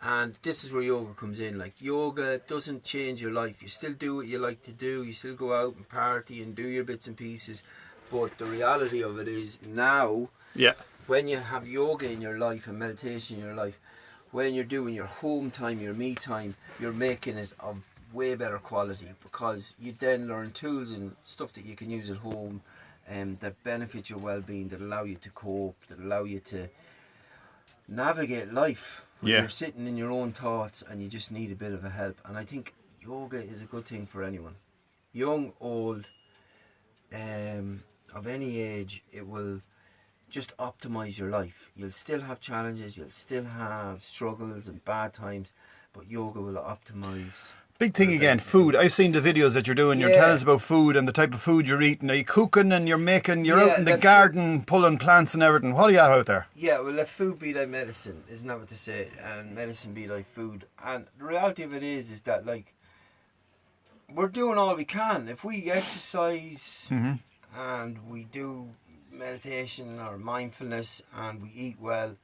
And this is where yoga comes in. Like, yoga doesn't change your life. You still do what you like to do. You still go out and party and do your bits and pieces. But the reality of it is now, when you have yoga in your life and meditation in your life, when you're doing your home time, your me time, you're making it of way better quality, because you then learn tools and stuff that you can use at home that benefit your well-being, that allow you to cope, that allow you to navigate life when you're sitting in your own thoughts and you just need a bit of a help. And I think yoga is a good thing for anyone, young, old, of any age. It will just optimize your life. You'll still have challenges, you'll still have struggles and bad times, but yoga will optimize. Big thing again, food. I've seen the videos that you're doing. You're telling us about food and the type of food you're eating. Are you cooking and you're out in the garden pulling plants and everything? What are you out there? Yeah, well, let food be thy medicine, isn't that what they say? And medicine be thy food. And the reality of it is that, like, we're doing all we can. If we exercise and we do meditation or mindfulness and we eat well,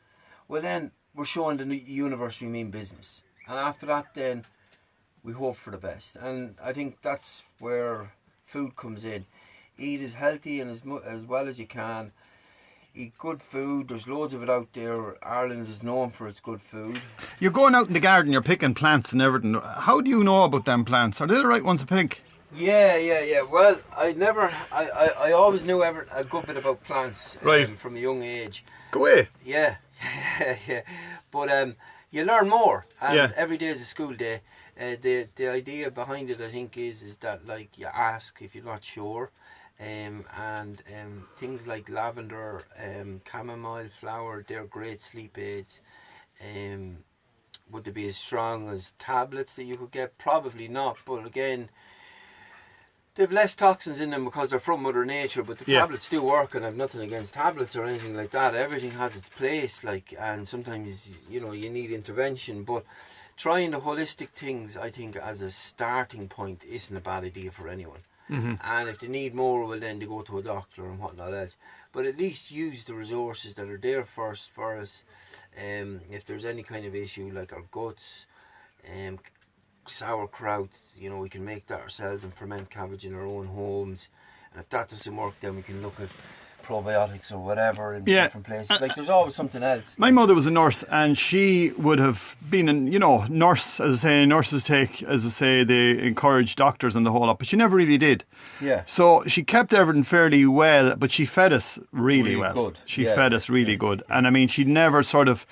then we're showing the universe we mean business. And after that, then we hope for the best. And I think that's where food comes in. Eat as healthy and as well as you can. Eat good food. There's loads of it out there. Ireland is known for its good food. You're going out in the garden, you're picking plants and everything. How do you know about them plants? Are they the right ones to pick? Yeah. Well, I always knew a good bit about plants from a young age. Go away. Yeah. But you learn more, and every day is a school day. The idea behind it, I think, is that, like, you ask if you're not sure, and things like lavender, chamomile flower, they're great sleep aids. Would they be as strong as tablets that you could get? Probably not, but again, they have less toxins in them because they're from Mother Nature, but the tablets do work, and I've nothing against tablets or anything like that. Everything has its place, like, and sometimes, you need intervention, but trying the holistic things, I think, as a starting point isn't a bad idea for anyone. And if they need more, well, then they go to a doctor and whatnot else. But at least use the resources that are there first for us. If there's any kind of issue like our guts, sauerkraut, we can make that ourselves and ferment cabbage in our own homes. And if that doesn't work, then we can look at probiotics or whatever in different places. Like, there's always something else. My mother was a nurse, and she would have been nurse, as I say, nurses take, as I say, they encourage doctors and the whole lot, but she never really did. Yeah. So she kept everything fairly well, but she fed us really well. Good. She fed us really good. And I mean, she never sort of,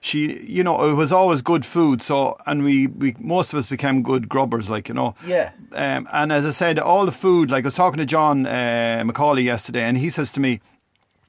it was always good food. So, and we most of us became good grubbers, Yeah. And as I said, all the food, like I was talking to John Macaulay yesterday, and he says to me,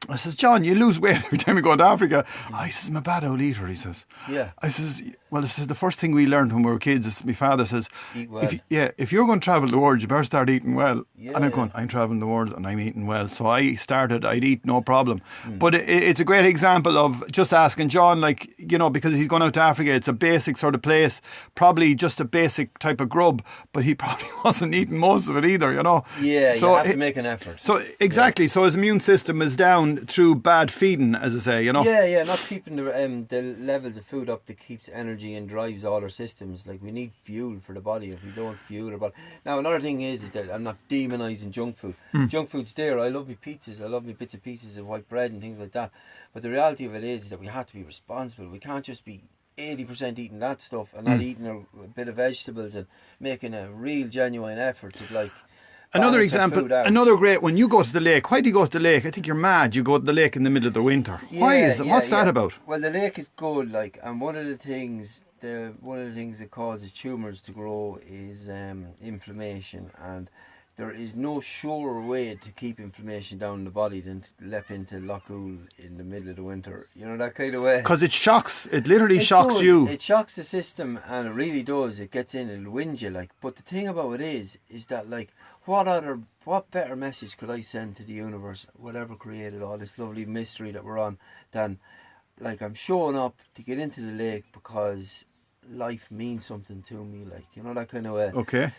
I says, John, you lose weight every time you go to Africa. He says, I'm a bad old eater, he says. Yeah. I says, well, this is the first thing we learned when we were kids. Is my father says, eat well. If you're going to travel the world, you better start eating well. Yeah. And I'm going, I'm travelling the world and I'm eating well. So I'd eat no problem. But it's a great example of just asking John, because he's going out to Africa, it's a basic sort of place, probably just a basic type of grub, but he probably wasn't eating most of it either, Yeah, so you have to make an effort. So exactly, so his immune system is down through bad feeding, as I say, Yeah, not keeping the levels of food up that keeps energy and drives all our systems. Like, we need fuel for the body. If we don't fuel our body. Now, another thing is that I'm not demonising junk food. Junk food's there. I love my pizzas. I love my bits and pieces of white bread and things like that. But the reality of it is that we have to be responsible. We can't just be 80% eating that stuff and not eating a bit of vegetables and making a real genuine effort to Another example, another great one. You go to the lake. Why do you go to the lake? I think you're mad. You go to the lake in the middle of the winter. Why is it? What's that about? Well, the lake is good, and one of the things that causes tumours to grow is inflammation, and there is no surer way to keep inflammation down in the body than to lep into Lochul in the middle of the winter. That kind of way. Because it shocks. It literally shocks you. It shocks the system, and it really does. It gets in, it'll wind you. But the thing about it is that what better message could I send to the universe, whatever created all this lovely mystery that we're on, than I'm showing up to get into the lake because life means something to me, that kind of way. Okay.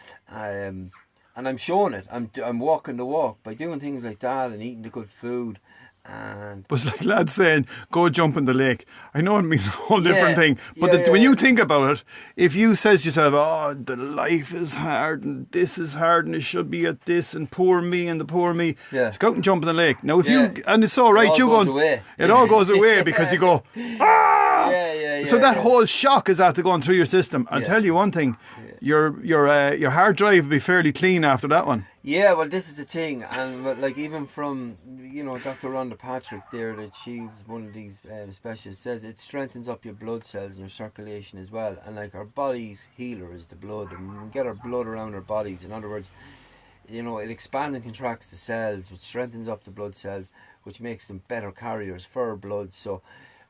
And I'm showing it. I'm walking the walk by doing things like that and eating the good food And but like lads saying, go jump in the lake. I know it means a whole different thing. But when you think about it, if you says to yourself, oh, the life is hard and this is hard and it should be at this and poor me and the poor me. Just go out and jump in the lake. Now if you, and it's all right, it all goes away. It all goes away because you go, ah! So that whole shock is after going through your system. I'll tell you one thing, your hard drive will be fairly clean after that one. Yeah, well, this is the thing, and like even from Dr. Rhonda Patrick there, that she's one of these specialists, says it strengthens up your blood cells and your circulation as well. And like our body's healer is the blood, and we get our blood around our bodies. In other words, it expands and contracts the cells, which strengthens up the blood cells, which makes them better carriers for our blood. So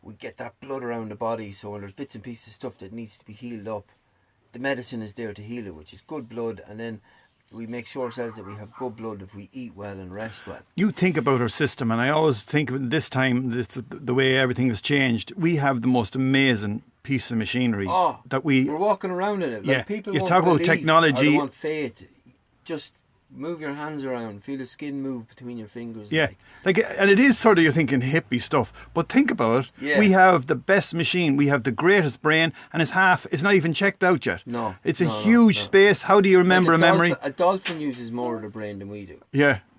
we get that blood around the body. So when there's bits and pieces of stuff that needs to be healed up, the medicine is there to heal it, which is good blood, and then we make sure ourselves that we have good blood if we eat well and rest well. You think about our system, and I always think this time, the way everything has changed, we have the most amazing piece of machinery that we're walking around in it. Like people you talk about technology. Or they want faith. Just move your hands around, feel the skin move between your fingers. And it is sort of, you're thinking hippie stuff, but think about it. We have the best machine, we have the greatest brain, and it's not even checked out yet. No, it's a huge space. How do you remember a memory? A dolphin uses more of the brain than we do.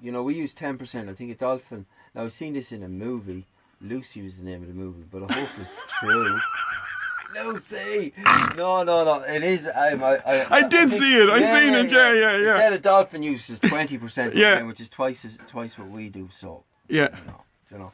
We use 10%. I think a dolphin, now I've seen this in a movie, Lucy was the name of the movie, but I hope it's true. Lucy! No. It is. I did see it. I seen it. Yeah. It said a dolphin uses 20%, which is twice what we do. So you know.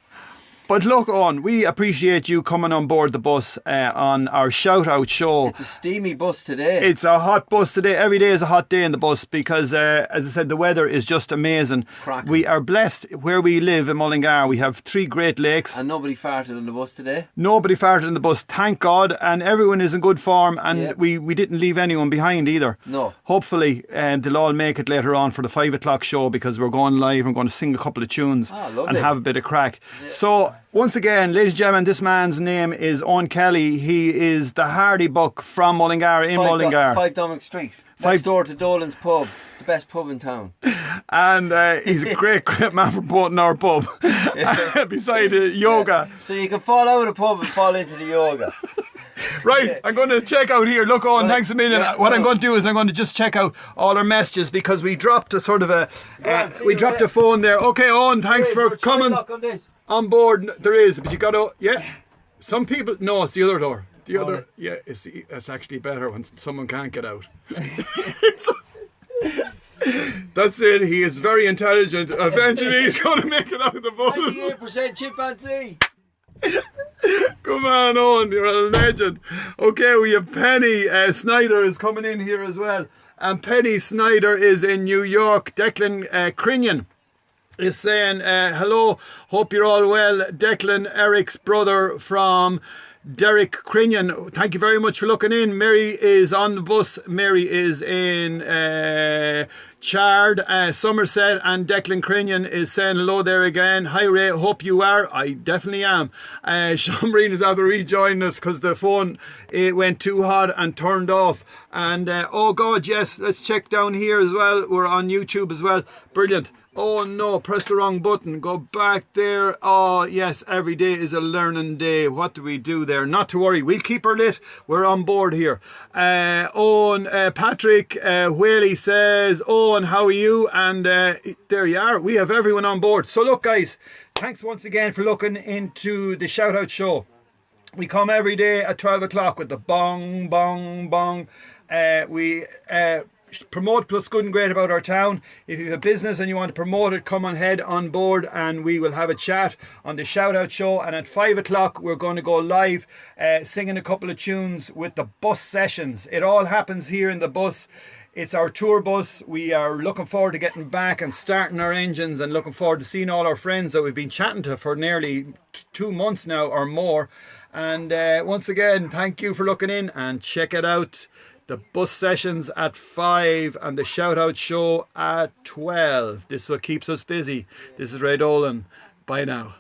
But look, Eoin, we appreciate you coming on board the bus on our shout-out show. It's a steamy bus today. It's a hot bus today. Every day is a hot day in the bus because, as I said, the weather is just amazing. Cracking. We are blessed where we live in Mullingar. We have 3 great lakes. And nobody farted on the bus today? Nobody farted in the bus, thank God. And everyone is in good form, and we didn't leave anyone behind either. No. Hopefully, they'll all make it later on for the 5 o'clock show because we're going live and going to sing a couple of tunes and have a bit of crack. So, once again, ladies and gentlemen, this man's name is Eoin Kelly. He is the Hardy Buck from Mullingar, in Mullingar. 5 Dominic Street, next door to Dolan's pub, the best pub in town. And he's a great man for promoting our pub. Beside yoga. So you can fall out of the pub and fall into the yoga. Right, I'm going to check out here. Look, Eoin, thanks a million. What I'm going to do is I'm going to just check out all our messages because we dropped a sort of a phone there. Okay, Eoin, thanks for coming on board. There is, but you got to, some people, no, it's the other door. The other, it's actually better when someone can't get out. That's it, he is very intelligent. Eventually he's going to make it out of the bus. 98% chimpanzee. Come on, Eoin, you're a legend. Okay, we have Penny Snyder is coming in here as well. And Penny Snyder is in New York. Declan Crinion is saying, hello, hope you're all well. Declan, Eric's brother from Derek Crinion. Thank you very much for looking in. Mary is on the bus. Mary is in Chard, Somerset, and Declan Crinion is saying hello there again. Hi Ray, hope you are. I definitely am. Shomreen is after rejoining us because the phone went too hot and turned off. And oh God, yes, let's check down here as well. We're on YouTube as well. Brilliant. Oh no, press the wrong button. Go back there. Oh yes, every day is a learning day. What do we do there? Not to worry, we'll keep her lit. We're on board here. Eoin, Patrick Whaley says, Eoin, how are you? And there you are. We have everyone on board. So look guys, thanks once again for looking into the Shout Out Show. We come every day at 12 o'clock with the bong, bong, bong. We promote what's good and great about our town. If you have a business and you want to promote it, come on board and we will have a chat on the Shout Out Show. And at 5 o'clock we're going to go live singing a couple of tunes with the bus sessions. It all happens here in the bus. It's our tour bus. We are looking forward to getting back and starting our engines and looking forward to seeing all our friends that we've been chatting to for nearly 2 months now or more. And once again, thank you for looking in and check it out. The bus sessions at 5 and the Shout Out Show at 12. This is what keeps us busy. This is Ray Dolan. Bye now.